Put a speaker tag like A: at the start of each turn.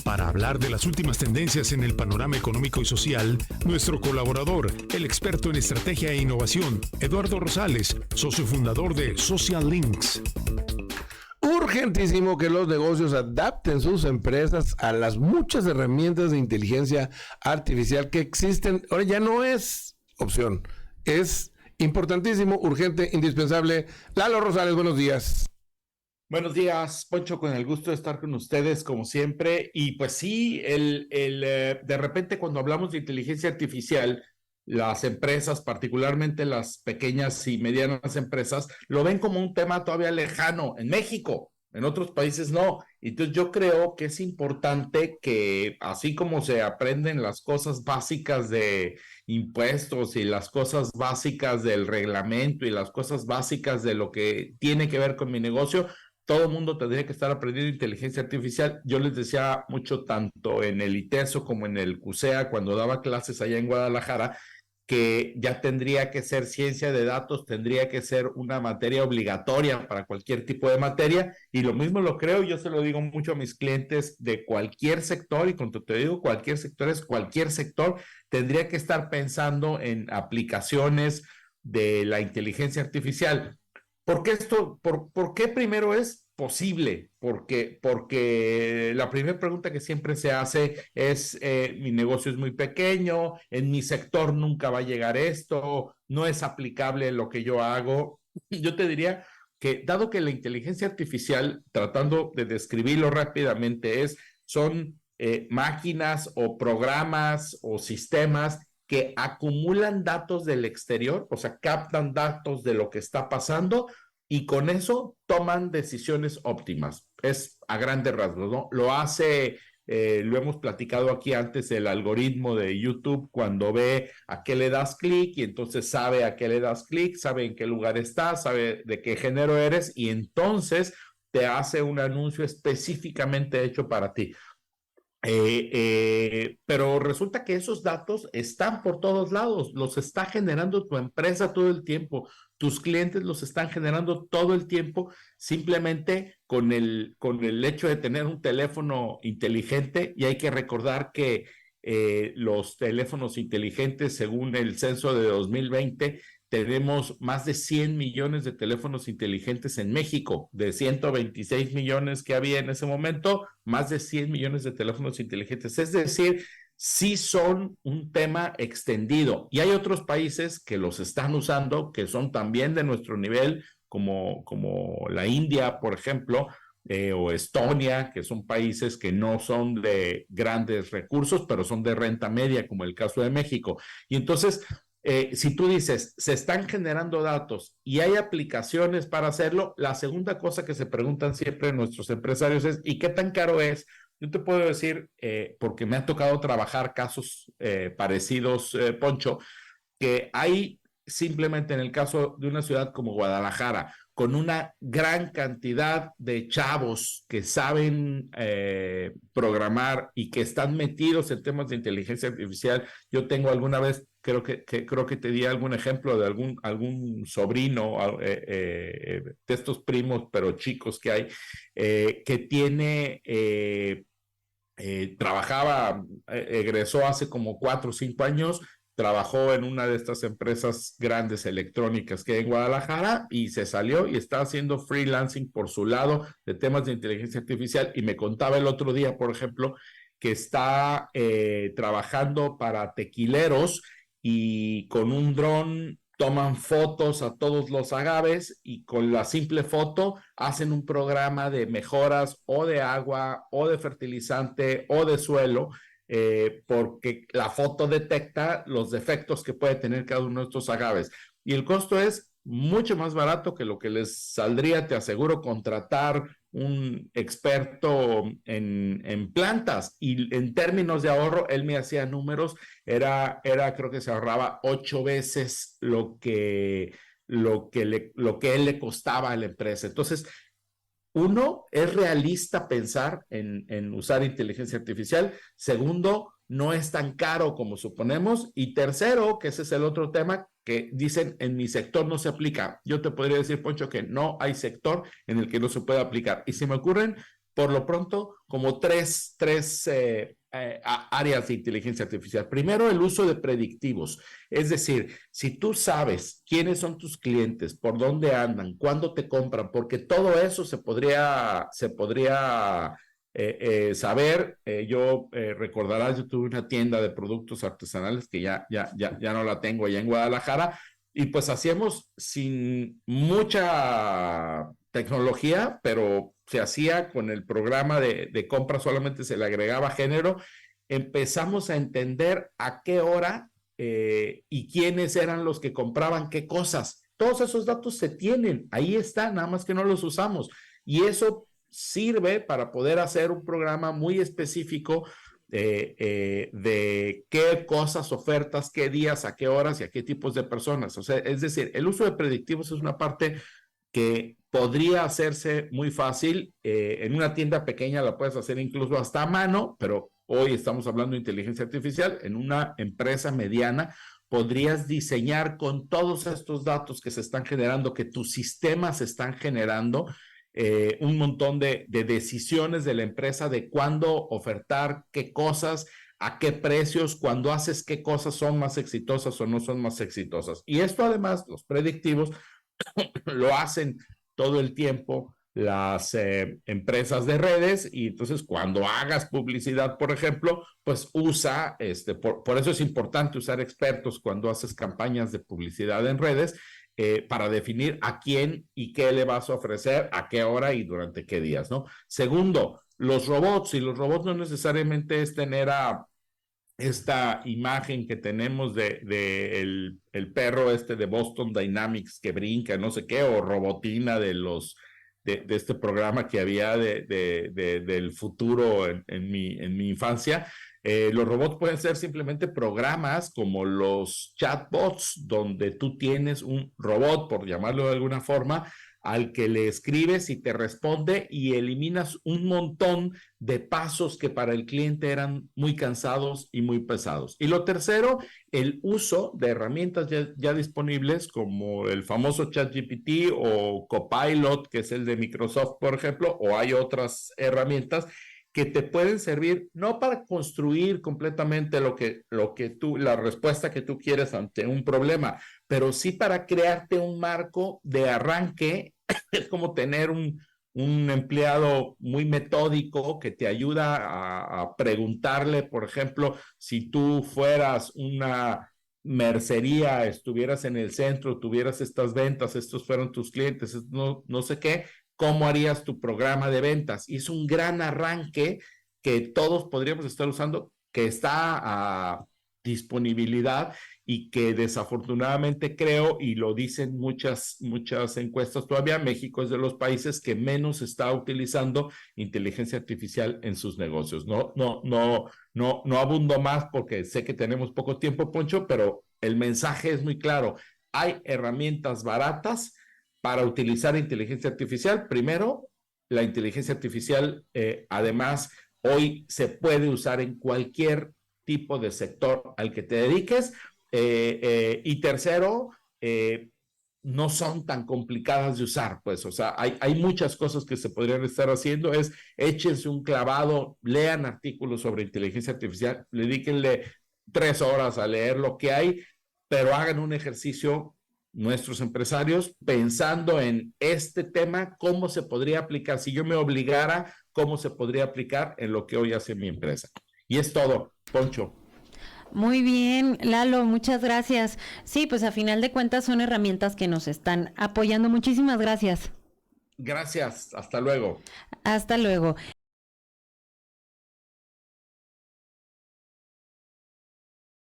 A: Para hablar de las últimas tendencias en el panorama económico y social, nuestro colaborador, el experto en estrategia e innovación, Eduardo Rosales, socio fundador de Social Links.
B: Urgentísimo que los negocios adapten sus empresas a las muchas herramientas de inteligencia artificial que existen. Ahora ya no es opción, es importantísimo, urgente, indispensable. Lalo Rosales, buenos días.
C: Buenos días, Poncho, con el gusto de estar con ustedes como siempre. Y pues sí, de repente cuando hablamos de inteligencia artificial, las empresas, particularmente las pequeñas y medianas empresas, lo ven como un tema todavía lejano en México, en otros países no. Entonces yo creo que es importante que así como se aprenden las cosas básicas de impuestos y las cosas básicas del reglamento y las cosas básicas de lo que tiene que ver con mi negocio, todo el mundo tendría que estar aprendiendo inteligencia artificial. Yo les decía mucho, tanto en el ITESO como en el CUSEA, cuando daba clases allá en Guadalajara, que ya tendría que ser ciencia de datos, tendría que ser una materia obligatoria para cualquier tipo de materia, y lo mismo lo creo, yo se lo digo mucho a mis clientes de cualquier sector, y cuando te digo cualquier sector, es cualquier sector, tendría que estar pensando en aplicaciones de la inteligencia artificial. ¿Por qué primero es posible? Porque la primera pregunta que siempre se hace es, mi negocio es muy pequeño, en mi sector nunca va a llegar esto, no es aplicable lo que yo hago. Yo te diría que dado que la inteligencia artificial, tratando de describirlo rápidamente, son máquinas o programas o sistemas que acumulan datos del exterior, o sea, captan datos de lo que está pasando y con eso toman decisiones óptimas. Es a grandes rasgos, ¿no? Lo hemos platicado aquí antes, el algoritmo de YouTube, cuando ve a qué le das clic y entonces sabe a qué le das clic, sabe en qué lugar estás, sabe de qué género eres y entonces te hace un anuncio específicamente hecho para ti. Pero resulta que esos datos están por todos lados, los está generando tu empresa todo el tiempo, tus clientes los están generando todo el tiempo, simplemente con el hecho de tener un teléfono inteligente. Y hay que recordar que los teléfonos inteligentes, según el censo de 2020, tenemos más de 100 millones de teléfonos inteligentes en México. De 126 millones que había en ese momento, más de 100 millones de teléfonos inteligentes. Es decir, sí son un tema extendido. Y hay otros países que los están usando, que son también de nuestro nivel, como la India, por ejemplo, o Estonia, que son países que no son de grandes recursos, pero son de renta media, como el caso de México. Y entonces, si tú dices, se están generando datos y hay aplicaciones para hacerlo, la segunda cosa que se preguntan siempre nuestros empresarios es, ¿y qué tan caro es? Yo te puedo decir, porque me ha tocado trabajar casos parecidos, Poncho, que hay simplemente en el caso de una ciudad como Guadalajara, con una gran cantidad de chavos que saben programar y que están metidos en temas de inteligencia artificial. Yo tengo alguna vez, creo que te di algún ejemplo de algún sobrino de estos primos, pero chicos que hay, que tiene... trabajaba, egresó hace como 4 o 5 años, trabajó en una de estas empresas grandes electrónicas que hay en Guadalajara y se salió y está haciendo freelancing por su lado de temas de inteligencia artificial. Y me contaba el otro día, por ejemplo, que está trabajando para tequileros y con un dron toman fotos a todos los agaves y con la simple foto hacen un programa de mejoras o de agua o de fertilizante o de suelo, porque la foto detecta los defectos que puede tener cada uno de estos agaves. Y el costo es mucho más barato que lo que les saldría, te aseguro, contratar un experto en plantas. Y en términos de ahorro, él me hacía números, creo que se ahorraba 8 veces lo que él le costaba a la empresa. Entonces, uno, es realista pensar en usar inteligencia artificial. Segundo, no es tan caro como suponemos. Y tercero, que ese es el otro tema, que dicen en mi sector no se aplica. Yo te podría decir, Poncho, que no hay sector en el que no se pueda aplicar. Y se me ocurren por lo pronto, como tres áreas de inteligencia artificial. Primero, el uso de predictivos. Es decir, si tú sabes quiénes son tus clientes, por dónde andan, cuándo te compran, porque todo eso se podría saber. Recordarás, yo tuve una tienda de productos artesanales que ya no la tengo allá en Guadalajara, y pues hacíamos sin mucha tecnología, pero se hacía con el programa de compra, solamente se le agregaba género. Empezamos a entender a qué hora y quiénes eran los que compraban qué cosas. Todos esos datos se tienen, ahí están, nada más que no los usamos. Y eso sirve para poder hacer un programa muy específico de qué cosas, ofertas, qué días, a qué horas y a qué tipos de personas. O sea, es decir, el uso de predictivos es una parte que podría hacerse muy fácil. En una tienda pequeña la puedes hacer incluso hasta a mano, pero hoy estamos hablando de inteligencia artificial. En una empresa mediana podrías diseñar con todos estos datos que se están generando, que tus sistemas están generando, un montón de decisiones de la empresa de cuándo ofertar qué cosas, a qué precios, cuando haces qué cosas son más exitosas o no son más exitosas. Y esto además, los predictivos lo hacen todo el tiempo las empresas de redes, y entonces cuando hagas publicidad, por ejemplo, pues usa, por eso es importante usar expertos cuando haces campañas de publicidad en redes, para definir a quién y qué le vas a ofrecer, a qué hora y durante qué días, ¿no? Segundo, los robots, y los robots no necesariamente es tener a esta imagen que tenemos de el perro de Boston Dynamics que brinca, no sé qué, o Robotina de este programa que había del futuro en mi infancia. Los robots pueden ser simplemente programas como los chatbots, donde tú tienes un robot, por llamarlo de alguna forma, al que le escribes y te responde, y eliminas un montón de pasos que para el cliente eran muy cansados y muy pesados. Y lo tercero, el uso de herramientas ya disponibles como el famoso ChatGPT o Copilot, que es el de Microsoft, por ejemplo, o hay otras herramientas que te pueden servir no para construir completamente la respuesta que tú quieres ante un problema, pero sí para crearte un marco de arranque. Es como tener un empleado muy metódico que te ayuda a preguntarle, por ejemplo, si tú fueras una mercería, estuvieras en el centro, tuvieras estas ventas, estos fueron tus clientes, no sé qué, ¿cómo harías tu programa de ventas? Y es un gran arranque que todos podríamos estar usando, que está a disponibilidad, y que desafortunadamente creo, y lo dicen muchas encuestas todavía, México es de los países que menos está utilizando inteligencia artificial en sus negocios. No abundo más porque sé que tenemos poco tiempo, Poncho, pero el mensaje es muy claro. Hay herramientas baratas para utilizar inteligencia artificial. Primero, la inteligencia artificial, además, hoy se puede usar en cualquier tipo de sector al que te dediques. Y tercero, no son tan complicadas de usar, pues, o sea, hay muchas cosas que se podrían estar haciendo. Échense un clavado, lean artículos sobre inteligencia artificial, dedíquenle 3 horas a leer lo que hay, pero hagan un ejercicio, nuestros empresarios, pensando en este tema, cómo se podría aplicar, si yo me obligara, cómo se podría aplicar en lo que hoy hace mi empresa. Y es todo, Poncho.
D: Muy bien, Lalo, muchas gracias. Sí, pues a final de cuentas son herramientas que nos están apoyando. Muchísimas gracias.
C: Gracias, hasta luego.
D: Hasta luego.